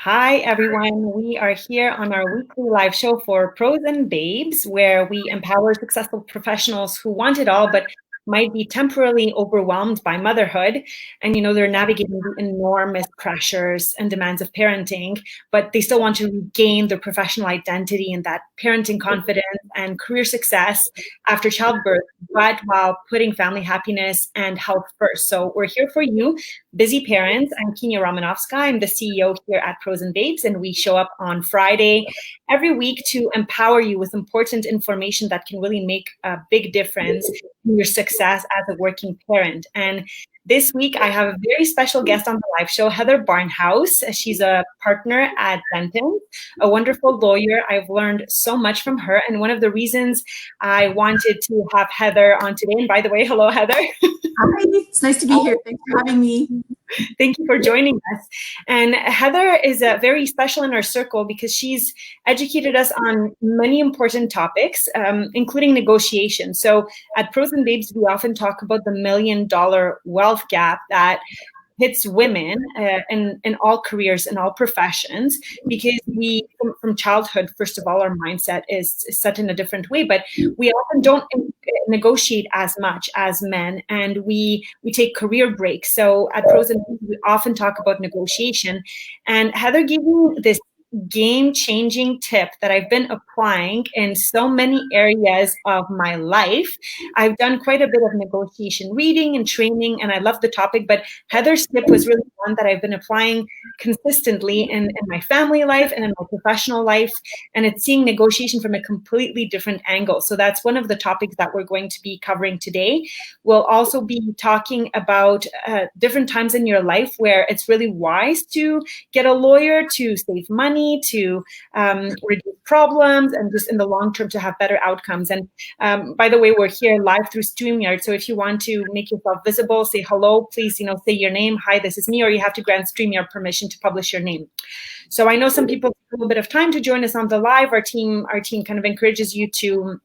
Hi, everyone. We are here on our weekly live show for Pros and Babes, where we empower successful professionals who want it all, but might be temporarily overwhelmed by motherhood. And, they're navigating the enormous pressures and demands of parenting, but they still want to regain their professional identity and that parenting confidence and career success after childbirth, but while putting family happiness and health first. So we're here for you, busy parents. I'm Kinia Romanowska. I'm the CEO here at Pros and Babes, and we show up on Friday every week to empower you with important information that can really make a big difference in your success as a working parent. And this week, I have a very special guest on the live show, Heather Barnhouse. She's a partner at Dentons, a wonderful lawyer. I've learned so much from her. And one of the reasons I wanted to have Heather on today, and by the way, hello, Heather. Hi, it's nice to be here. Thanks for having me. Thank you for joining us. And Heather is very special in our circle because she's educated us on many important topics, including negotiation. So at Pros and Babes, we often talk about the $1 million wealth gap that hits women in all careers and all professions, because we, from childhood, first of all, our mindset is set in a different way, but we often don't negotiate as much as men, and we take career breaks. So at Pros and Babes, we often talk about negotiation, and Heather gave me this game-changing tip that I've been applying in so many areas of my life. I've done quite a bit of negotiation reading and training, and I love the topic, but Heather's tip was really one that I've been applying consistently in my family life and in my professional life, and it's seeing negotiation from a completely different angle. So that's one of the topics that we're going to be covering today. We'll also be talking about different times in your life where it's really wise to get a lawyer to save money, to reduce problems, and just in the long term to have better outcomes. And by the way, we're here live through StreamYard. So if you want to make yourself visible, say hello, please, say your name. Hi, this is me, or you have to grant StreamYard permission to publish your name. So I know some people take a little bit of time to join us on the live. Our team kind of encourages you to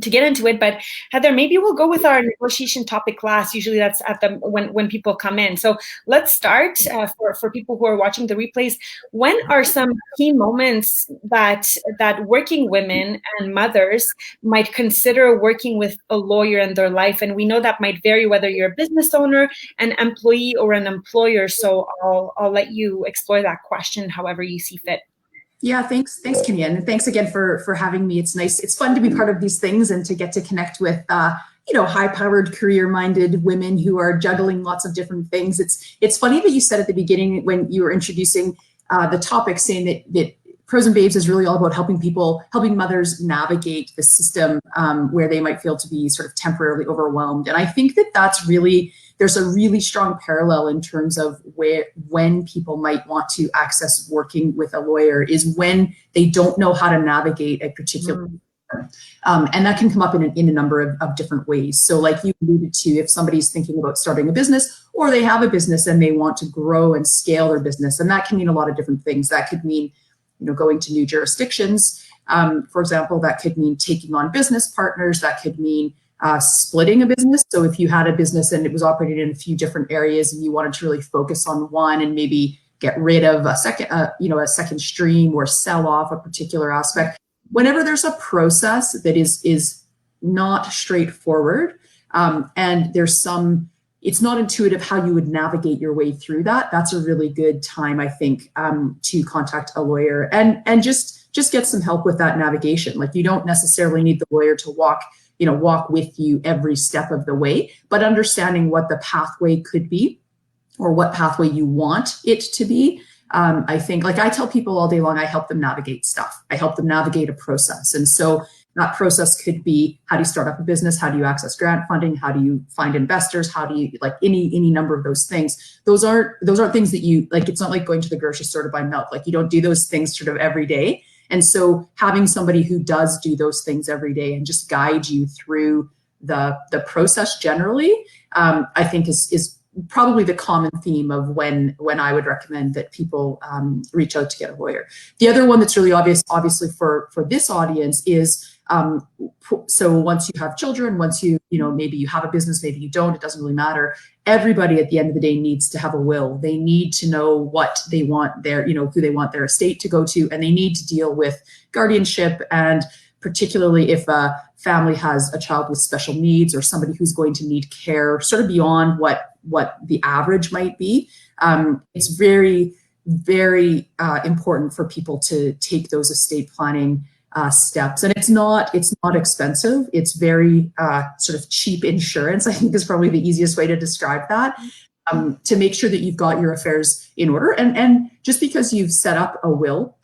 get into it. But Heather, maybe we'll go with our negotiation topic last. Usually that's at the when people come in. So let's start for people who are watching the replays. When are some key moments that working women and mothers might consider working with a lawyer in their life? And we know that might vary whether you're a business owner, an employee, or an employer. So I'll let you explore that question however you see fit. Yeah, thanks, Kinia, and thanks again for having me. It's nice. It's fun to be part of these things and to get to connect with high-powered, career-minded women who are juggling lots of different things. It's funny that you said at the beginning when you were introducing the topic, saying that Pros and Babes is really all about helping mothers navigate the system where they might feel to be sort of temporarily overwhelmed. And I think that's really, there's a really strong parallel in terms of when people might want to access working with a lawyer is when they don't know how to navigate a particular and that can come up in a number of different ways. So like you alluded to, if somebody's thinking about starting a business, or they have a business and they want to grow and scale their business, and that can mean a lot of different things. That could mean going to new jurisdictions, for example. That could mean taking on business partners. That could mean splitting a business. So if you had a business and it was operating in a few different areas and you wanted to really focus on one and maybe get rid of a second stream or sell off a particular aspect. Whenever there's a process that is not straightforward, and it's not intuitive how you would navigate your way through that, that's a really good time, I think, to contact a lawyer and just get some help with that navigation. Like, you don't necessarily need the lawyer to walk with you every step of the way, but understanding what the pathway could be or what pathway you want it to be. I think, like I tell people all day long, I help them navigate stuff. I help them navigate a process. And so that process could be, how do you start up a business? How do you access grant funding? How do you find investors? How do you, like, any number of those things. Those aren't things that you, like, it's not like going to the grocery store to buy milk. Like, you don't do those things sort of every day. And so having somebody who does do those things every day and just guide you through the process generally, I think is probably the common theme of when I would recommend that people reach out to get a lawyer. The other one that's really obvious, obviously for this audience, is So once you have children, once maybe you have a business, maybe you don't, it doesn't really matter. Everybody at the end of the day needs to have a will. They need to know what they want who they want their estate to go to, and they need to deal with guardianship, and particularly if a family has a child with special needs or somebody who's going to need care sort of beyond what the average might be. It's very, very important for people to take those estate planning steps. And it's not expensive. It's very sort of cheap insurance, I think is probably the easiest way to describe that, to make sure that you've got your affairs in order. And just because you've set up a will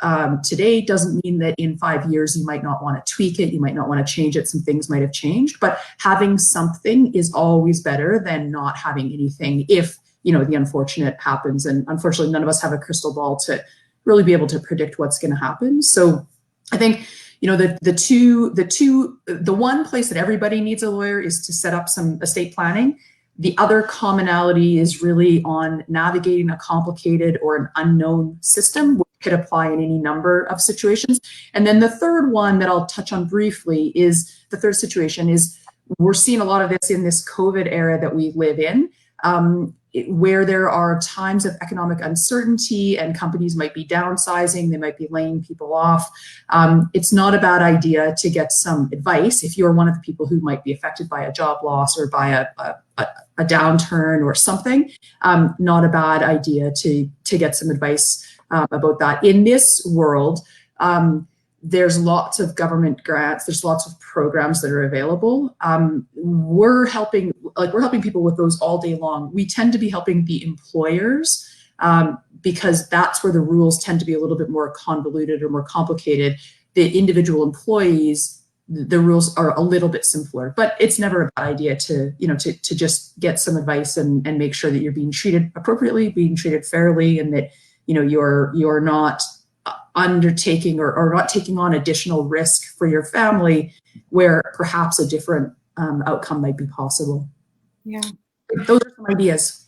today doesn't mean that in 5 years you might not want to tweak it, you might not want to change it, some things might have changed, but having something is always better than not having anything if the unfortunate happens. And unfortunately, none of us have a crystal ball to really be able to predict what's going to happen. So I think the one place that everybody needs a lawyer is to set up some estate planning. The other commonality is really on navigating a complicated or an unknown system, which could apply in any number of situations. And then the third one that I'll touch on briefly is the third situation is we're seeing a lot of this in this COVID era that we live in, where there are times of economic uncertainty and companies might be downsizing, they might be laying people off. It's not a bad idea to get some advice if you're one of the people who might be affected by a job loss or by a downturn or something. Not a bad idea to get some advice about that. In this world, there's lots of government grants. There's lots of programs that are available. We're helping people with those all day long. We tend to be helping the employers because that's where the rules tend to be a little bit more convoluted or more complicated. The individual employees, the rules are a little bit simpler, but it's never a bad idea to just get some advice and make sure that you're being treated appropriately, being treated fairly, and that you're not undertaking or not taking on additional risk for your family where perhaps a different outcome might be possible. Yeah. Those are some ideas.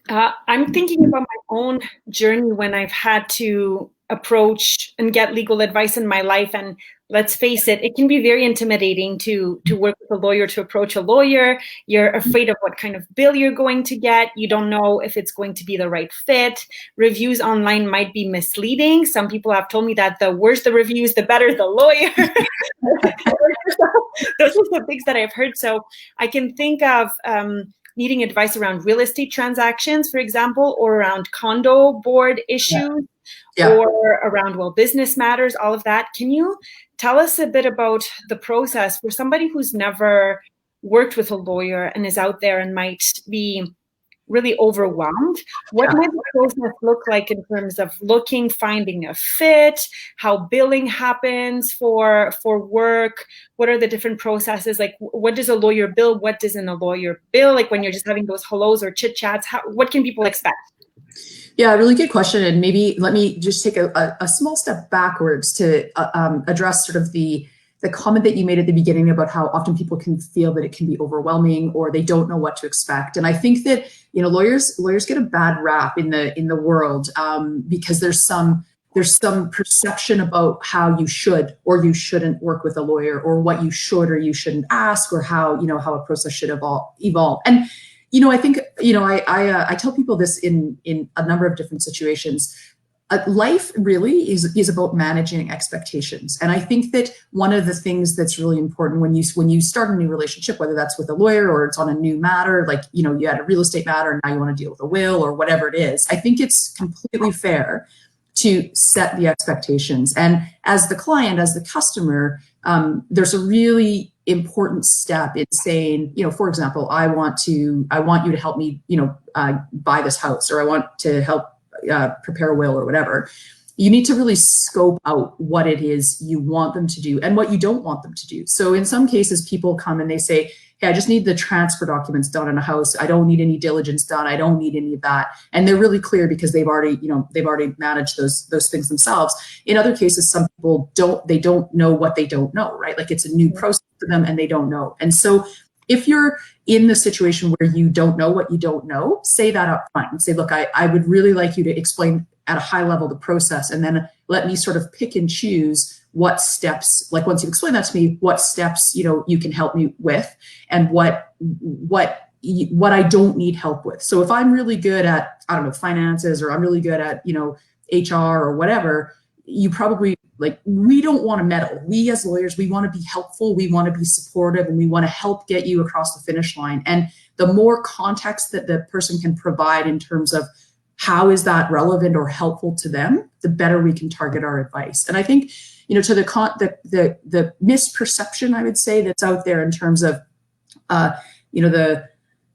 I'm thinking about my own journey when I've had to approach and get legal advice in my life. And let's face it, it can be very intimidating to work with a lawyer, to approach a lawyer. You're afraid of what kind of bill you're going to get. You don't know if it's going to be the right fit. Reviews online might be misleading. Some people have told me that the worse the reviews, the better the lawyer. Those are the things that I've heard. So I can think of needing advice around real estate transactions, for example, or around condo board issues. Yeah. Or around, business matters, all of that. Can you tell us a bit about the process for somebody who's never worked with a lawyer and is out there and might be really overwhelmed? What might the process look like in terms of finding a fit, how billing happens for work? What are the different processes? Like, what does a lawyer bill? What doesn't a lawyer bill? Like when you're just having those hellos or chit chats, what can people expect? Yeah, really good question. And maybe let me just take a small step backwards to address sort of the comment that you made at the beginning about how often people can feel that it can be overwhelming or they don't know what to expect. And I think that, lawyers get a bad rap in the world because there's some perception about how you should or you shouldn't work with a lawyer, or what you should or you shouldn't ask, or how a process should evolve. And I think, I tell people this in a number of different situations. Life really is about managing expectations. And I think that one of the things that's really important when you start a new relationship, whether that's with a lawyer or it's on a new matter, like, you had a real estate matter and now you want to deal with a will or whatever it is, I think it's completely fair to set the expectations. And as the client, as the customer, there's a really important step in saying, for example, I want you to help me, buy this house, or I want to help prepare a will or whatever. You need to really scope out what it is you want them to do and what you don't want them to do. So in some cases, people come and they say, hey, I just need the transfer documents done in a house. I don't need any diligence done. I don't need any of that. And they're really clear because they've already managed those things themselves. In other cases, some people don't know what they don't know, right? Like it's a new process for them and they don't know. And so if you're in the situation where you don't know what you don't know, say that up front and say, look, I would really like you to explain at a high level the process, and then let me sort of pick and choose what steps, like once you've explained that to me, what steps, you can help me with, and what I don't need help with. So if I'm really good at, I don't know, finances, or I'm really good at, HR or whatever, you probably, we don't want to meddle. We as lawyers, we want to be helpful, we want to be supportive, and we want to help get you across the finish line. And the more context that the person can provide in terms of how is that relevant or helpful to them, the better we can target our advice. And I think, to the misperception, I would say, that's out there in terms of,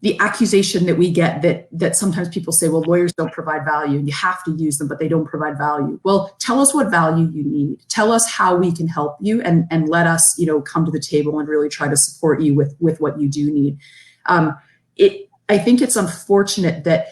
the accusation that we get that sometimes people say, well, lawyers don't provide value, and you have to use them, but they don't provide value. Well, tell us what value you need. Tell us how we can help you, and let us, come to the table and really try to support you with what you do need. I think it's unfortunate that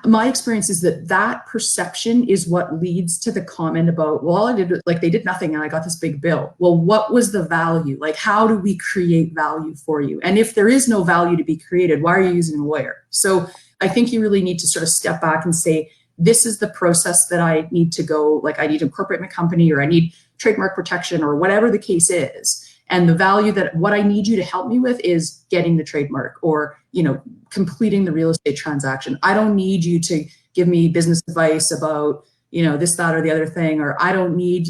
my experience is that perception is what leads to the comment about, well, all I did, they did nothing and I got this big bill. Well, what was the value? How do we create value for you? And if there is no value to be created, why are you using a lawyer? So I think you really need to sort of step back and say, this is the process that I need to go, I need to incorporate my company, or I need trademark protection, or whatever the case is. And the value that what I need you to help me with is getting the trademark, or, completing the real estate transaction. I don't need you to give me business advice about, this, that, or the other thing, or I don't need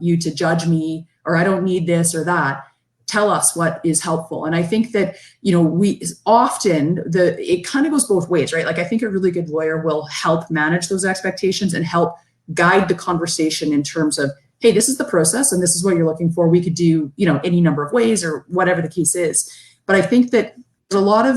you to judge me, or I don't need this or that. Tell us what is helpful. And I think that, we often, it kind of goes both ways, right? I think a really good lawyer will help manage those expectations and help guide the conversation in terms of, hey, this is the process and this is what you're looking for. We could do, any number of ways, or whatever the case is. But I think that there's a lot of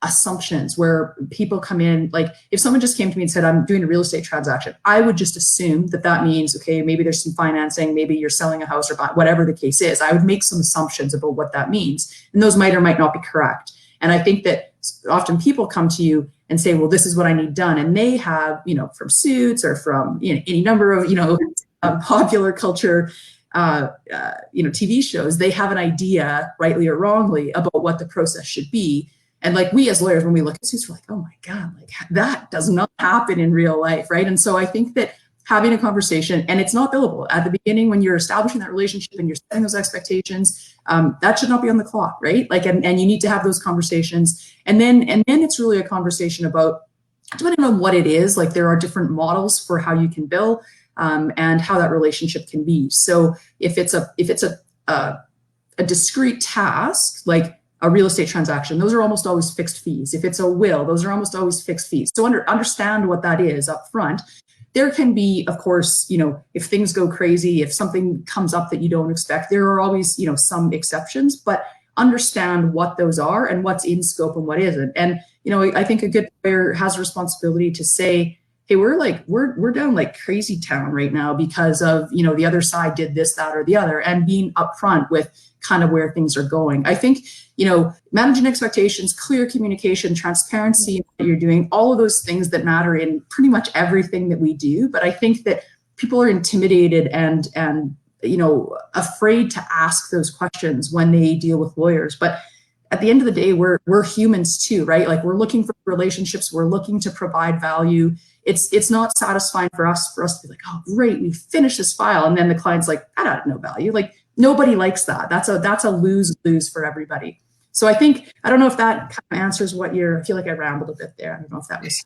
assumptions where people come in, if someone just came to me and said, I'm doing a real estate transaction, I would just assume that means, okay, maybe there's some financing, maybe you're selling a house, or whatever the case is. I would make some assumptions about what that means. And those might or might not be correct. And I think that often people come to you and say, well, this is what I need done. And they have, from Suits, or from any number of, popular culture, TV shows, they have an idea, rightly or wrongly, about what the process should be. And we as lawyers, when we look at Suits, we're like, oh my God, that does not happen in real life, right? And so I think that having a conversation, and it's not billable at the beginning when you're establishing that relationship and you're setting those expectations, that should not be on the clock, right? And you need to have those conversations. And then it's really a conversation about, depending on what it is, there are different models for how you can bill, and how that relationship can be. So if it's a discrete task, like a real estate transaction, those are almost always fixed fees. If it's a will, those are almost always fixed fees. So understand what that is up front. There can be, of course, if things go crazy, if something comes up that you don't expect, there are always, some exceptions, but understand what those are and what's in scope and what isn't. And, I think a good lawyer has a responsibility to say, hey, we're down crazy town right now because of, the other side did this, that, or the other, and being upfront with kind of where things are going. I think, managing expectations, clear communication, transparency in what you're doing, all of those things that matter in pretty much everything that we do. But I think that people are intimidated and afraid to ask those questions when they deal with lawyers. But at the end of the day, we're humans too, right? We're looking for relationships, we're looking to provide value. It's not satisfying for us to be like, oh, great, we finished this file. And then the client's like, I don't know value. Nobody likes that. That's a lose-lose for everybody. So I don't know if that kind of answers I feel like I rambled a bit there. I don't know if that was.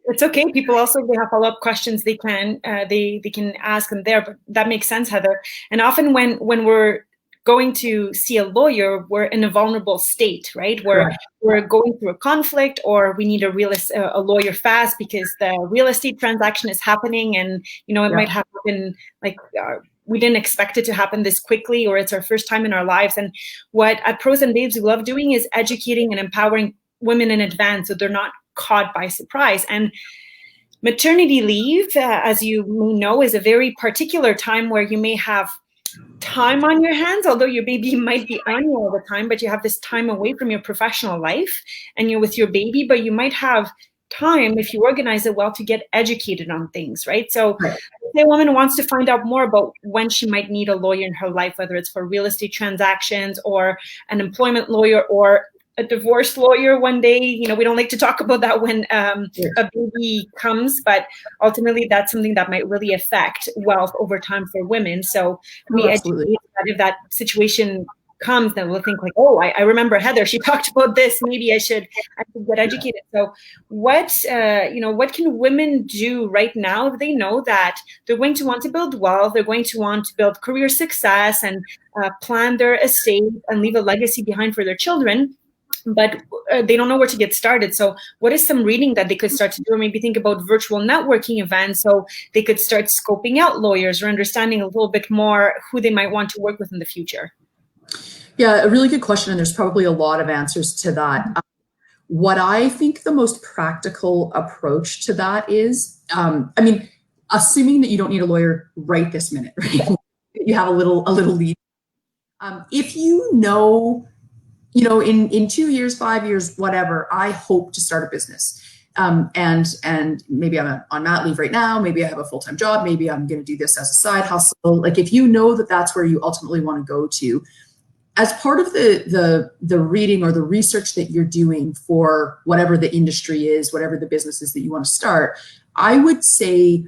It's okay. People also, they have follow-up questions they can ask them there, but that makes sense, Heather. And often when we're going to see a lawyer, we're in a vulnerable state, right? We're going through a conflict, or we need a lawyer fast because the real estate transaction is happening, and it might happen we didn't expect it to happen this quickly, or it's our first time in our lives. And what at Pros and Babes we love doing is educating and empowering women in advance so they're not caught by surprise. And maternity leave, as you know, is a very particular time where you may have time on your hands, although your baby might be on you all the time, but you have this time away from your professional life and you're with your baby, but you might have time, if you organize it well, to get educated on things, right? So if a woman wants to find out more about when she might need a lawyer in her life, whether it's for real estate transactions or an employment lawyer or a divorce lawyer one day. You know, we don't like to talk about that when a baby comes, but ultimately that's something that might really affect wealth over time for women. So we educate that if that situation comes, then we'll think like, oh, I remember Heather, she talked about this. Maybe I should get educated. So what can women do right now if they know that they're going to want to build wealth, they're going to want to build career success and plan their estate and leave a legacy behind for their children, but they don't know where to get started? So what is some reading that they could start to do? Or maybe think about virtual networking events so they could start scoping out lawyers or understanding a little bit more who they might want to work with in the future. Yeah, a really good question. And there's probably a lot of answers to that. What I think the most practical approach to that is, assuming that you don't need a lawyer right this minute, right? You have a little lead. If you know, in 2 years, 5 years, whatever, I hope to start a business. And maybe I'm on mat leave right now. Maybe I have a full-time job. Maybe I'm going to do this as a side hustle. Like if you know that that's where you ultimately want to go to, as part of the reading or the research that you're doing for whatever the industry is, whatever the business is that you want to start, I would say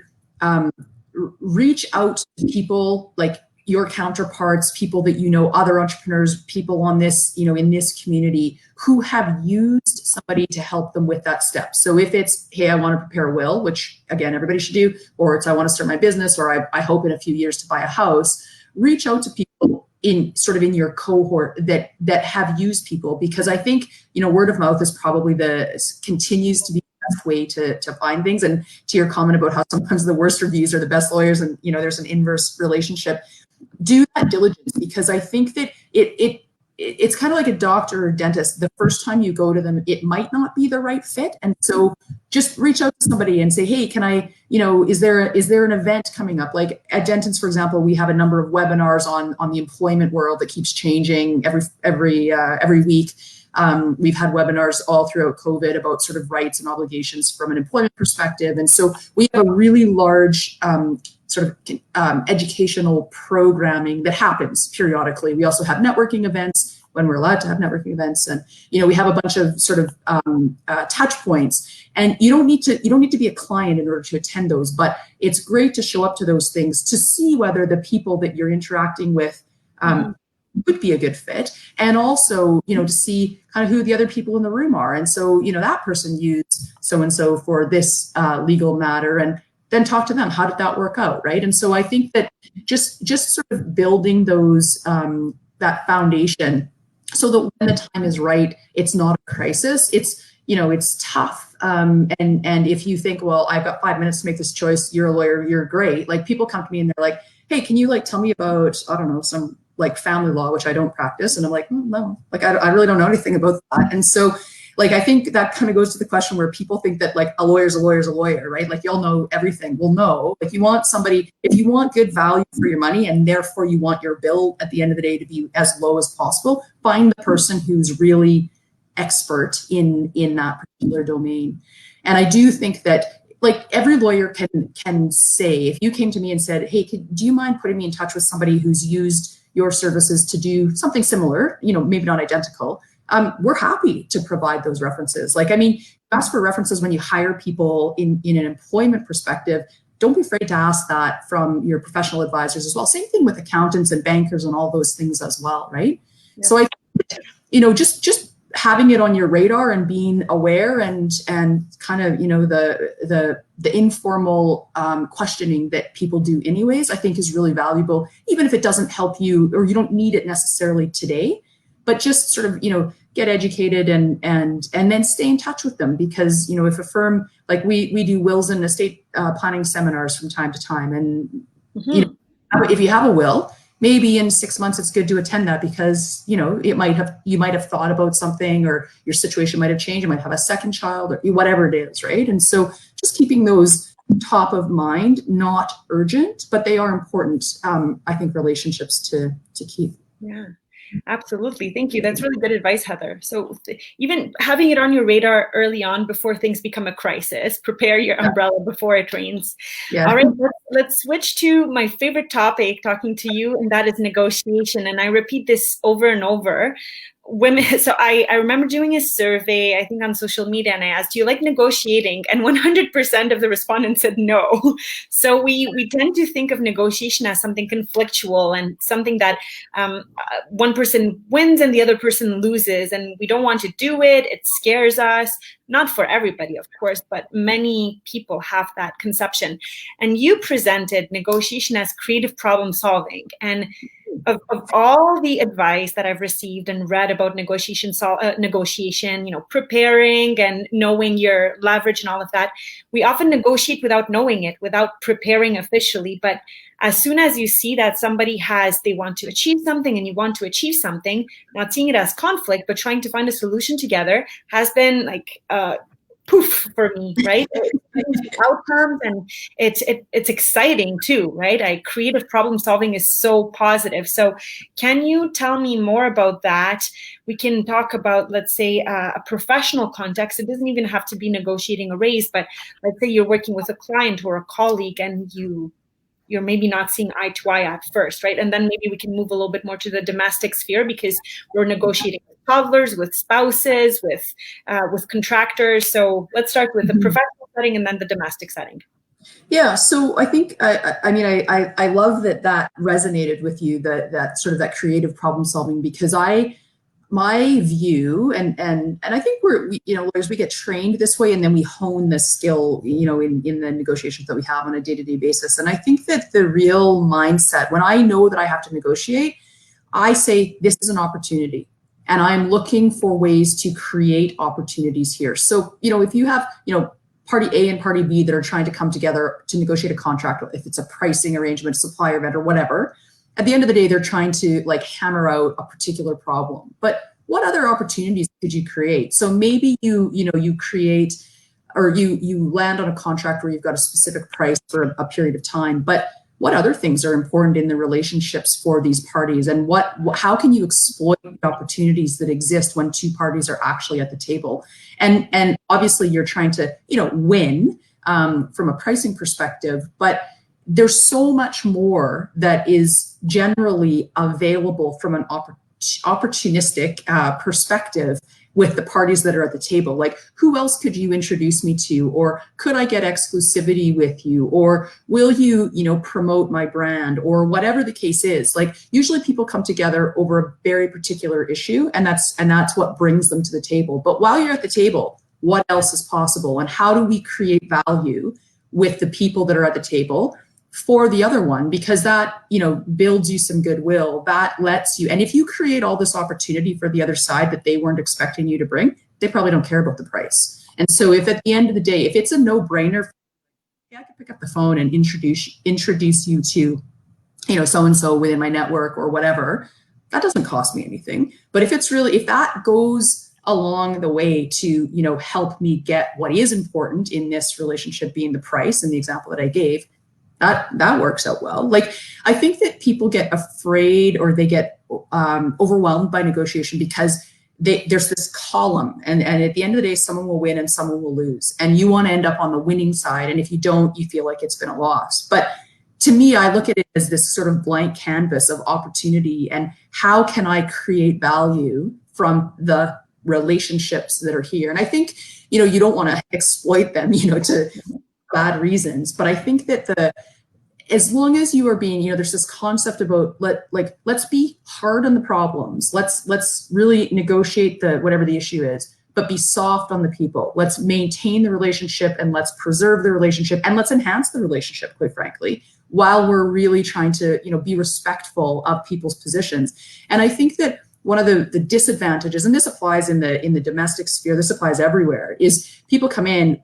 reach out to people like your counterparts, people that you know, other entrepreneurs, people on this, in this community who have used somebody to help them with that step. So if it's, hey, I want to prepare a will, which again, everybody should do, or it's I want to start my business, or I hope in a few years to buy a house, reach out to people in your cohort that have used people, because I think, word of mouth is probably continues to be the best way to find things. And to your comment about how sometimes the worst reviews are the best lawyers, and there's an inverse relationship, do that diligence, because I think that it's kind of like a doctor or dentist. The first time you go to them, it might not be the right fit. And so just reach out to somebody and say, hey, can I, is there an event coming up? Like at Dentons, for example, we have a number of webinars on the employment world that keeps changing every week. We've had webinars all throughout COVID about sort of rights and obligations from an employment perspective. And so we have a really large educational programming that happens periodically. We also have networking events when we're allowed to have networking events, and we have a bunch of touch points. And you don't need to be a client in order to attend those, but it's great to show up to those things to see whether the people that you're interacting with would be a good fit, and also to see kind of who the other people in the room are. And so that person used so and so for this legal matter, and then talk to them. How did that work out, right? And so I think that just sort of building those that foundation, so that when the time is right, it's not a crisis. It's tough. And if you think, well, I've got 5 minutes to make this choice, you're a lawyer, you're great. Like people come to me and they're like, hey, can you tell me about, I don't know, some family law, which I don't practice. And I'm like, no, I really don't know anything about that. And so I think that kind of goes to the question where people think that a lawyer's a lawyer, right? Like you'll know everything. Well, no, if you want good value for your money, and therefore you want your bill at the end of the day to be as low as possible, find the person who's really expert in that particular domain. And I do think that every lawyer can say, if you came to me and said, hey, do you mind putting me in touch with somebody who's used your services to do something similar, maybe not identical, we're happy to provide those references. Ask for references when you hire people in an employment perspective. Don't be afraid to ask that from your professional advisors as well. Same thing with accountants and bankers and all those things as well, right? Yeah. So I think, just having it on your radar and being aware and kind of, the informal questioning that people do anyways, I think is really valuable, even if it doesn't help you or you don't need it necessarily today. But just sort of, get educated and then stay in touch with them, because, if a firm, we do wills and estate planning seminars from time to time. And, if you have a will, maybe in 6 months, it's good to attend that, because, you might have thought about something, or your situation might have changed. You might have a second child, or whatever it is. Right. And so just keeping those top of mind, not urgent, but they are important, I think, relationships to keep. Yeah. Absolutely. Thank you. That's really good advice, Heather. So even having it on your radar early on before things become a crisis, prepare your umbrella before it rains. Yeah. All right, let's switch to my favorite topic talking to you, and that is negotiation. And I repeat this over and over. women, so I remember doing a survey, I think on social media, and I asked, do you like negotiating? And 100% of the respondents said no. So we tend to think of negotiation as something conflictual and something that one person wins and the other person loses, and we don't want to do it. It scares us. Not for everybody, of course, but many people have that conception. And you presented negotiation as creative problem solving. And of all the advice that I've received and read about negotiation, preparing and knowing your leverage and all of that, we often negotiate without knowing it, without preparing officially. But as soon as you see that somebody they want to achieve something and you want to achieve something, not seeing it as conflict, but trying to find a solution together has been like poof for me, right? Outcomes, and it's exciting too, right? Creative problem solving is so positive. So can you tell me more about that? We can talk about, let's say, a professional context. It doesn't even have to be negotiating a raise, but let's say you're working with a client or a colleague and you're maybe not seeing eye to eye at first, right? And then maybe we can move a little bit more to the domestic sphere, because we're negotiating with toddlers, with spouses, with contractors. So let's start with the professional setting and then the domestic setting. Yeah, so I think I love that resonated with you, that sort of that creative problem solving, because my view, and I think lawyers, we get trained this way, and then we hone the skill, in the negotiations that we have on a day-to-day basis. And I think that the real mindset, when I know that I have to negotiate, I say, this is an opportunity, and I'm looking for ways to create opportunities here. So, if you have, party A and party B that are trying to come together to negotiate a contract, if it's a pricing arrangement, supplier, vendor, whatever, at the end of the day, they're trying to hammer out a particular problem. But what other opportunities could you create? So maybe you create, or you land on a contract where you've got a specific price for a period of time, but what other things are important in the relationships for these parties, and how can you exploit the opportunities that exist when two parties are actually at the table? And obviously you're trying to win from a pricing perspective, but there's so much more that is generally available from an opportunistic perspective with the parties that are at the table. Like, who else could you introduce me to? Or could I get exclusivity with you? Or will you, promote my brand? Or whatever the case is. Like, usually people come together over a very particular issue, and that's what brings them to the table. But while you're at the table, what else is possible? And how do we create value with the people that are at the table for the other one? Because that, builds you some goodwill, that lets you, and if you create all this opportunity for the other side that they weren't expecting you to bring, they probably don't care about the price. And so if at the end of the day, if it's a no-brainer, I can pick up the phone and introduce you to, so-and-so within my network or whatever, that doesn't cost me anything. But if that goes along the way to, help me get what is important in this relationship, being the price in the example that I gave, that works out well. Like, I think that people get afraid, or they get overwhelmed by negotiation because there's this column, and at the end of the day, someone will win and someone will lose, and you want to end up on the winning side. And if you don't, you feel like it's been a loss. But to me, I look at it as this sort of blank canvas of opportunity, and how can I create value from the relationships that are here? And I think, you don't want to exploit them, to bad reasons. But I think that as long as you are being, there's this concept about let's be hard on the problems. Let's really negotiate whatever the issue is, but be soft on the people. Let's maintain the relationship, and let's preserve the relationship, and let's enhance the relationship, quite frankly, while we're really trying to, be respectful of people's positions. And I think that one of the disadvantages, and this applies in the domestic sphere, this applies everywhere, is people come in,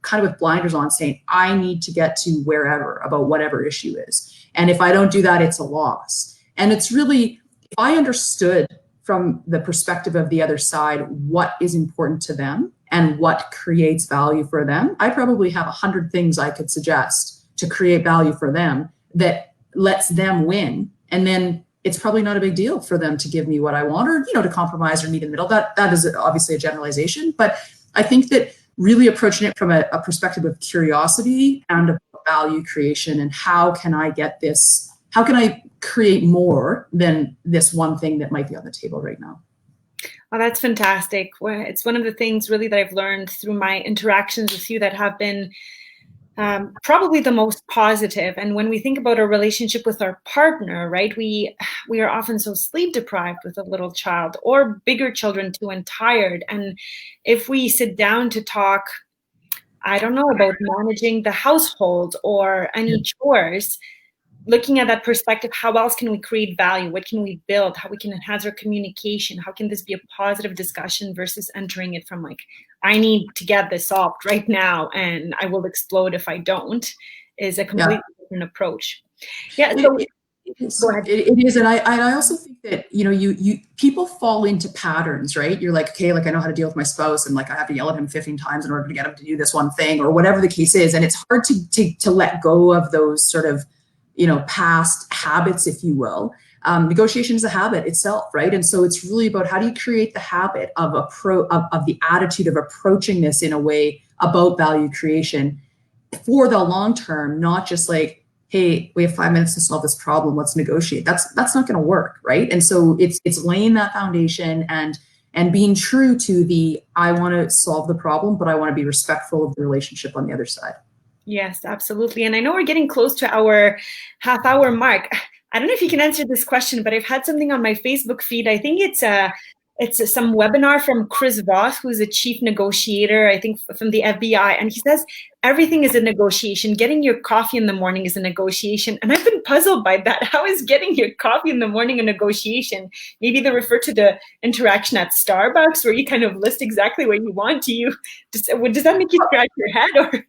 kind of with blinders on, saying, I need to get to wherever about whatever issue is. And if I don't do that, it's a loss. And it's really, if I understood from the perspective of the other side what is important to them and what creates value for them, I probably have 100 things I could suggest to create value for them that lets them win. And then it's probably not a big deal for them to give me what I want, or, to compromise or meet in the middle. That is obviously a generalization, but I think that really approaching it from a perspective of curiosity and of value creation, and how can I create more than this one thing that might be on the table right now? Oh, that's fantastic. Well, it's one of the things really that I've learned through my interactions with you that have been probably the most positive. And when we think about our relationship with our partner, right, we are often so sleep deprived with a little child or bigger children too and tired. And if we sit down to talk, I don't know, about managing the household or any chores, looking at that perspective, how else can we create value? What can we build? How we can enhance our communication? How can this be a positive discussion versus entering it from like, I need to get this solved right now and I will explode if I don't, is a completely different approach. Yeah. So go ahead. It is. And I also think that, you people fall into patterns, right? You're like, okay, like I know how to deal with my spouse and like I have to yell at him 15 times in order to get him to do this one thing or whatever the case is. And it's hard to let go of those sort of, past habits, if you will. Negotiation is a habit itself, right? And so it's really about how do you create the habit of the attitude of approaching this in a way about value creation for the long term, not just like, hey, we have 5 minutes to solve this problem, let's negotiate. That's not going to work, right? And so it's laying that foundation and being true to I want to solve the problem, but I want to be respectful of the relationship on the other side. Yes, absolutely. And I know we're getting close to our half-hour mark. I don't know if you can answer this question, but I've had something on my Facebook feed. I think it's some webinar from Chris Voss, who's a chief negotiator, I think from the FBI. And he says, everything is a negotiation. Getting your coffee in the morning is a negotiation. And I've been puzzled by that. How is getting your coffee in the morning a negotiation? Maybe they refer to the interaction at Starbucks where you kind of list exactly what you want. Does that make you scratch your head or?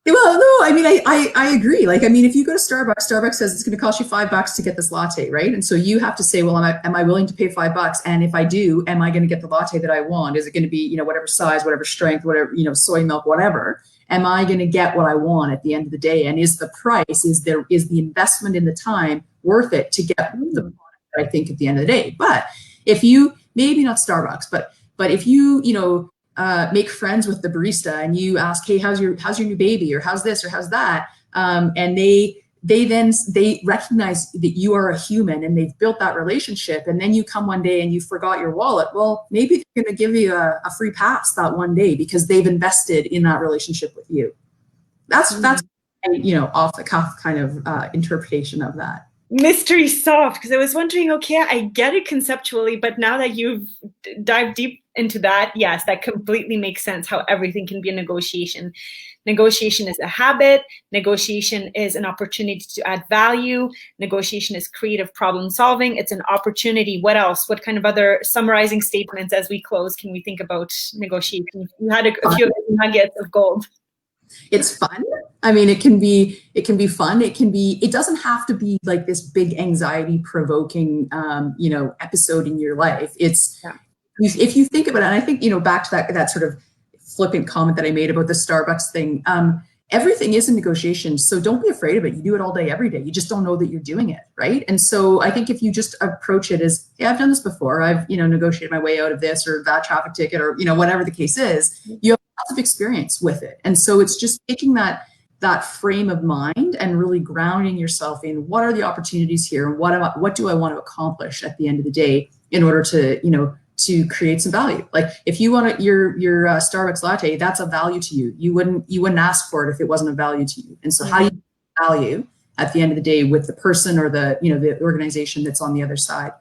Well, no, I mean, I agree. Like, I mean, if you go to Starbucks says it's going to cost you $5 to get this latte, right? And so you have to say, well, am I willing to pay $5? And if I do, am I going to get the latte that I want? Is it going to be, whatever size, whatever strength, whatever, soy milk, whatever? Am I going to get what I want at the end of the day? And is the price, is the investment in the time worth it to get the product that I think at the end of the day? But if you, maybe not Starbucks, but if you, make friends with the barista and you ask, hey, how's your new baby, or how's this or how's that, and they recognize that you are a human and they've built that relationship, and then you come one day and you forgot your wallet, well, maybe they're going to give you a free pass that one day because they've invested in that relationship with you. That's off the cuff kind of interpretation of that. Mystery soft, because I was wondering, okay, I get it conceptually, but now that you've dived deep into that, yes, that completely makes sense, how everything can be a negotiation. Negotiation is a habit. Negotiation is an opportunity to add value. Negotiation is creative problem solving. It's an opportunity. What else? What kind of other summarizing statements as we close can we think about negotiation? You had a few nuggets of gold. It's fun. I mean, it can be fun. It doesn't have to be like this big anxiety provoking, episode in your life. If you think about it, and I think, back to that sort of flippant comment that I made about the Starbucks thing, everything is a negotiation. So don't be afraid of it. You do it all day, every day. You just don't know that you're doing it. Right. And so I think if you just approach it as, hey, I've done this before. I've, negotiated my way out of this or that traffic ticket or, whatever the case is, you have lots of experience with it. And so it's just taking that frame of mind and really grounding yourself in what are the opportunities here? What do I want to accomplish at the end of the day in order to, to create some value? Like if you want your Starbucks latte, that's a value to you. You wouldn't ask for it if it wasn't a value to you. And so how do you value at the end of the day with the person or the organization that's on the other side?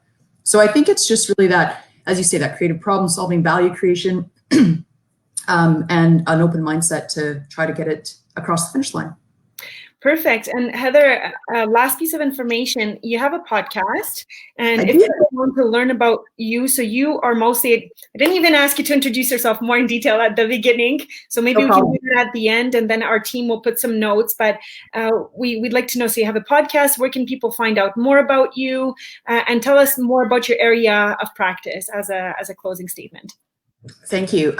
So I think it's just really that, as you say, that creative problem solving, value creation, and an open mindset to try to get it across the finish line. Perfect. And Heather, last piece of information, you have a podcast, and if you want to learn about you, so you are mostly, I didn't even ask you to introduce yourself more in detail at the beginning, so maybe we can do that at the end, and then our team will put some notes, but we'd like to know, so you have a podcast, where can people find out more about you, and tell us more about your area of practice as a closing statement. Thank you.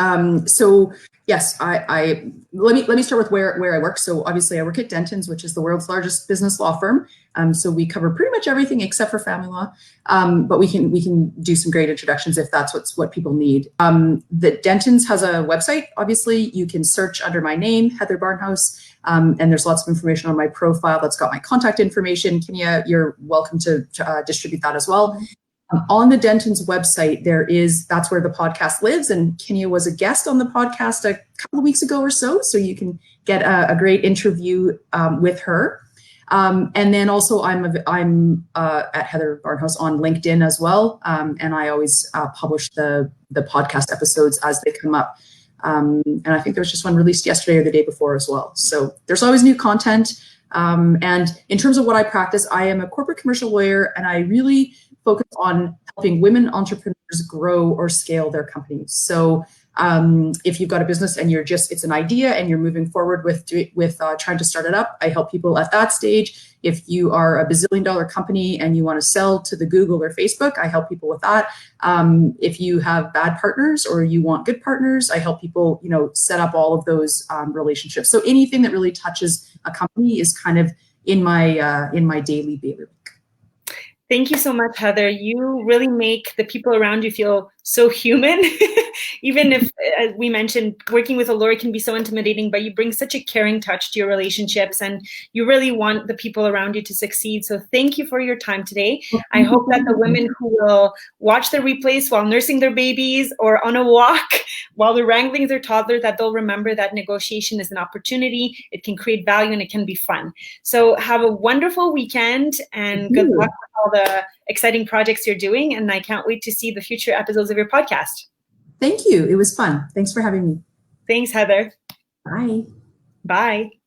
So yes, let me start with where I work. So obviously I work at Dentons, which is the world's largest business law firm. So we cover pretty much everything except for family law. But we can do some great introductions if that's what people need. The Dentons has a website. Obviously you can search under my name, Heather Barnhouse. And there's lots of information on my profile that's got my contact information. Kinia, you're welcome to distribute that as well. On the Dentons website, that's where the podcast lives. And Kinia was a guest on the podcast a couple of weeks ago or so. So you can get a great interview with her. And then also I'm at Heather Barnhouse on LinkedIn as well. And I always publish the podcast episodes as they come up. And I think there was just one released yesterday or the day before as well. So there's always new content. And in terms of what I practice, I am a corporate commercial lawyer, and I really focus on helping women entrepreneurs grow or scale their companies. So if you've got a business and it's an idea and you're moving forward with trying to start it up, I help people at that stage. If you are a bazillion-dollar company and you want to sell to the Google or Facebook, I help people with that. If you have bad partners or you want good partners, I help people, set up all of those relationships. So anything that really touches a company is kind of in my daily bailiwick. Thank you so much, Heather. You really make the people around you feel so human. Even if, as we mentioned, working with a lawyer can be so intimidating, but you bring such a caring touch to your relationships, and you really want the people around you to succeed. So thank you for your time today. I hope that the women who will watch the replays while nursing their babies or on a walk while they're wrangling their toddler, that they'll remember that negotiation is an opportunity. It can create value and it can be fun. So have a wonderful weekend and good luck with all the exciting projects you're doing. And I can't wait to see the future episodes of your podcast. Thank you. It was fun. Thanks for having me. Thanks, Heather. Bye. Bye.